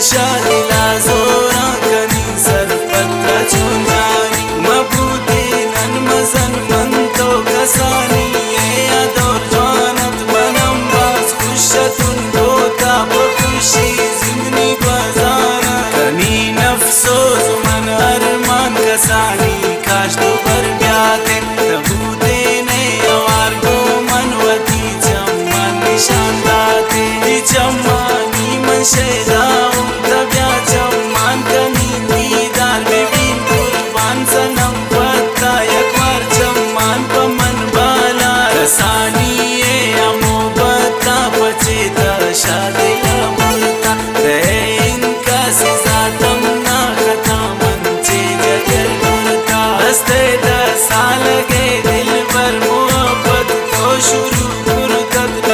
शादिला जोरा कनी सरपत्र चुंजानी मबूदी नन मजन मन तो कसानी ये अदौर जवानत बनम बाज खुशतुन दोता बखुशी जिंदनी बजाना कनी नफ्सोज मन अरमान कसानी काश तो बर ब्याते तबूते ने अवार को मनवती जम्मान निशान दाते जम्मानी मन शेदाऊं तब्या जम्मान कनी दीदार में बीन कुर्बान सनम पत्ता यकबार जम्मान पमन बाला रसानी ये अमो बत्ता बचेता शादिला मुल्ता रहे इनका सिजातम ना खता मंचे जगर मुल्ता हस्ते 10 साल के दिल पर मोहब्बत तो शुरू गुरदत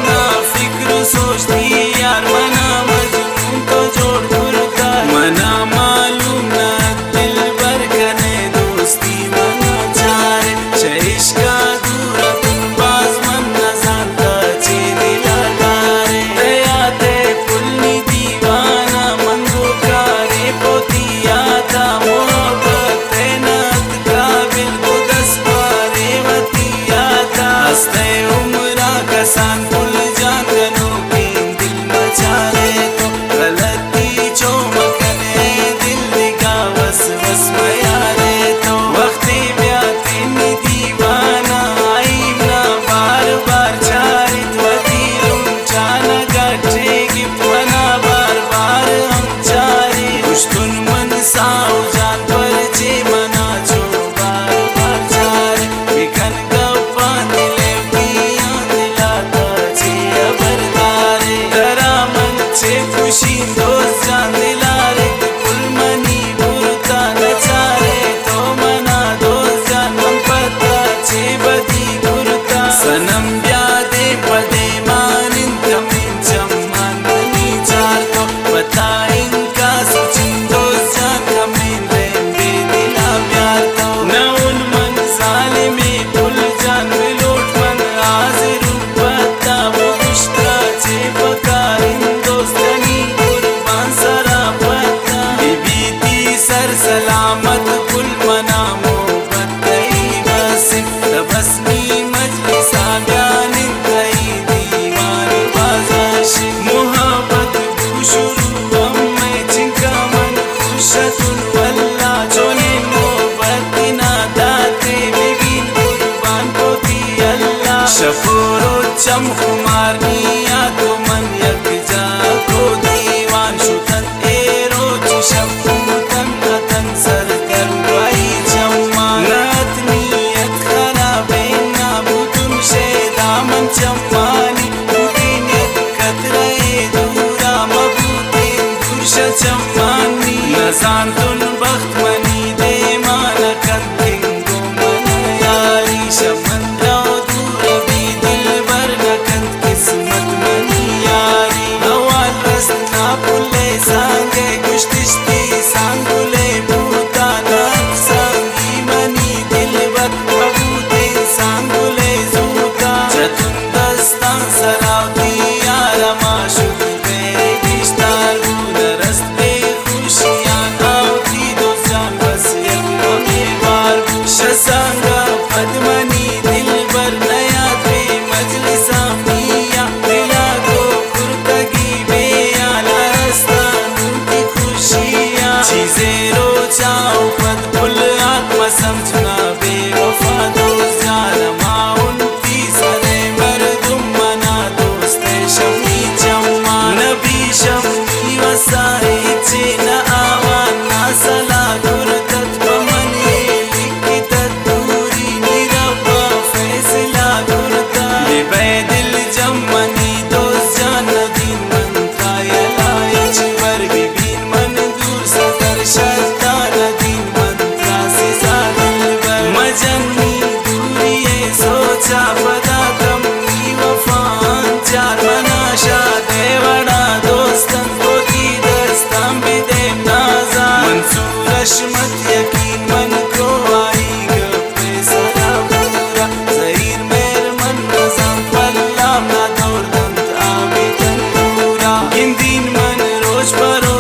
ना फिक्र सोचती यार मना मजनून तो जोड़ गुरदा मना मालूम ना दिल भर कने दोस्ती मना चारे शइश का दूरा तुम बाज मन न जानता चे दिला तारे दयाते पुलनी दीवाना मंगो कारे पोती आता मोहब्बत नत काबिल को 10 बारे वती आता हस्ते उम्रा कसान पुल जान गनो की दिल मचारे तो गलती जो मकने दिल दिगा वस वस मयारे तो वक्ती ब्याती नी दीवाना आईम ना बार बार चारित वतीलुम चाना गट्टे गिफ्ट मना बार बार हम चारे कुश्तुन मन साओ जान पर चे मना जो बार बार चारे बिखन गप्पा दिले पिया दिलाता चे अबरदारे दरा मन चे खुशी दोस्त जान दिलारे कुल मनी बुरता नचारे तो मना दोस्त जान मन पता चे बदी गुरता सनम ब्यादे पदे मानिन कमिन जम्मान बनी चार तो पता इनका सुचिन दोस्त जान कमिन रेम बेदिला प्यार तो न उन मन जालिमे पुल जान विलोट मन हाजिर पता वो गुश्ता चे पकारिन दोस्तनी कुर्बान सरा पता बीबीती सर सलामत पुल मना मोहब्बत कई बसिम तबस्मी मजलिसा बयानिन कई दीवान बाजाशी मोहब्बत बुशुरू अम्मे चिंका मन खुशतुन वल्ला जोने मोहब्बत ना दाते बिबिन कुर्बान पोती अल्लाह शफोरो चम खुमारनिया तो मन यक जा को दीवान शुतन एरो शफूतन नतन सर कर भाई जम्मान नत नियत खराब ना बुतुन शेदामन जम्मानी बुदिनियत कतरे दूरा मबूदिन दुर्श जम्मानी नजान तुन बख्त मनी दे माना कंतिंगो मन यारी शमन राव दूर भी दिल भर न कंत किस्मत मनी यारी हवाल रस्ना पुले सांगे गुश्तिश्ती सांगुले भूता नाक सांगी मनी दिल भर बबूते सांगुले जूता जतुन दस्तान सरावती यारा माशुक तेरे दिश्तार गुन रस्त बे खुशियां आवती दो जान बस एक हमें बार शसांगा पद्मनी दिल भर नया थे मजलिसा मिया दिला को कुर्तगी बेयाला रस्ता नूती खुशियां चीजें रोजाओ पद पुल आत्मा समझना बेवफा दोस्त जालमा उनकी सरे मर्दुम मना दोस्ते शमी जम्मा नबी शमी वसाए चे न आवान ना सला गुरदत पमन ये लिखित दूरी निरब्बा फैसला गुरदा बेबे दिल जम्मनी दोस्त जान दीन मन का यलाए चिवर बिबिन मन दूर सदर शद्दा नदीन मंत्रा सिजा दिल बर मजनी दूरी ये सोचा पदा कमी वफान चार मना शादे वड़ा दोस्तन पोती दस्तां बिदेम नाजा मंसूर अशमत यकीन मन को आई गप्पे सरा पूरा जहीर मेर मन नजम पल्लाम ना दौर दंत आबी तंदूरा इन दिन मन रोज परो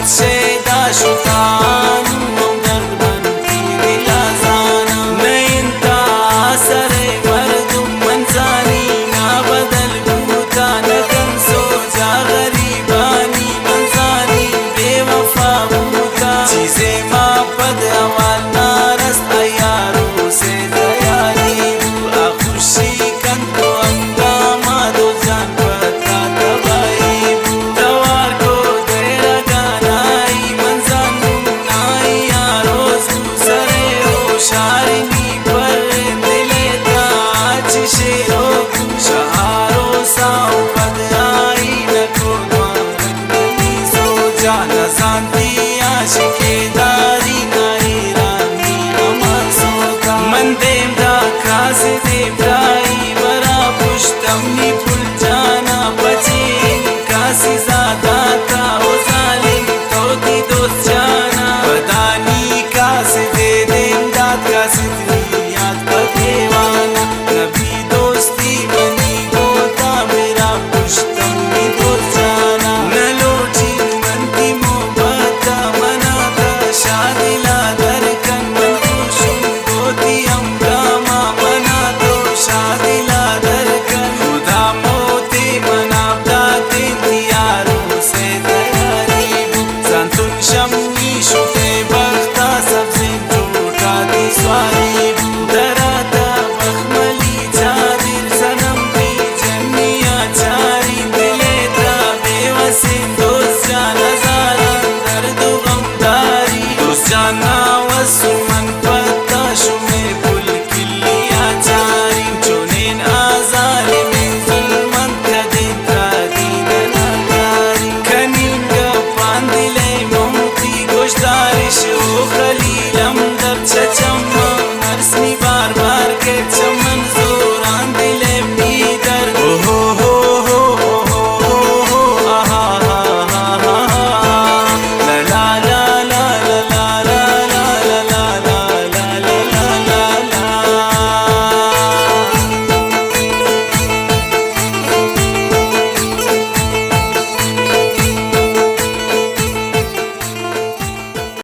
मोहब्बत से दाशुकानू हम दर्द बनती दिला जाना नहीं इंता सरे मर्दुम मंजानी ना बदल बूता न कन सो जा गरीबानी मंजानी बेवफा बूता चीजें माँ पद अवाल नारस्त यारों से दयाली बुआ खुशी कन तो अंगामा दो जान पता दवाई तवार को देरा गानाई मंजानू नाई यारों सरे हो शारिनी पर दिले ताज शेरो शहारो साओ पद आई न को द्वारक सो जाना जानती आशिके दा